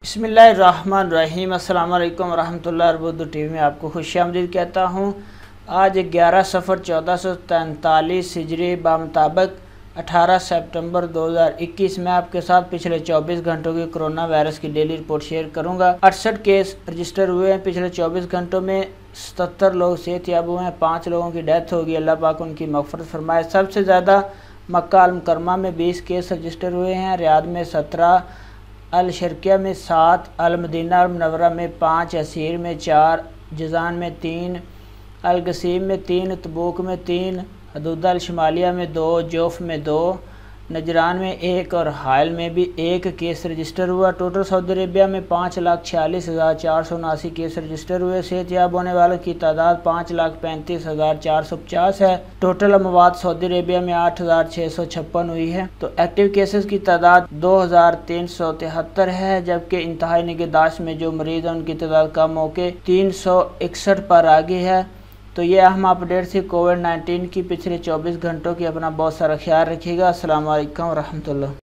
बिस्मिल्लाहिर्रहमानिर्रहीम। अस्सलाम वालेकुम रहमतुल्लाहि उर्दू टीवी में आपको खुशामदीद कहता हूँ। आज 11 सफ़र 1443 हिजरी बामुताबिक 18 सितंबर 2021 में आपके साथ पिछले 24 घंटों की कोरोना वायरस की डेली रिपोर्ट शेयर करूँगा। 68 केस रजिस्टर हुए हैं। पिछले 24 घंटों में 77 लोग सेहतयाब हुए हैं। 5 लोगों की डेथ होगी। अल्लाह पाक उनकी मग़फ़िरत फरमाए। सबसे ज़्यादा मक्का अल मुकरमा में 20 केस रजिस्टर हुए हैं। रियाद में 17, अल शर्किया में 7, अल मदीना अल मुनव्वरा में 5, असीर में 4, जज़ान में 3, अल गसीम में 3, तबूक में 3, हदूदा अल शमालिया में 2, जोफ में 2, नजरान में 1 और हायल में भी 1 केस रजिस्टर हुआ। टोटल सऊदी अरेबिया में 5,46,479 केस रजिस्टर हुए। सेहतयाब होने वालों की तादाद 5,35,450 है। टोटल अमवात सऊदी अरेबिया में 8,656 हुई है। तो एक्टिव केसेस की तादाद 2,373 है, जबकि इंतहाई निगहदाश्त में जो मरीज हैं उनकी तादाद कम होकर 361 पर आ गई है। तो ये अहम अपडेट थी कोविड-19 की पिछले 24 घंटों की। अपना बहुत सारा ख्याल रखिएगा। अस्सलाम वालेकुम रहमतुल्लाह।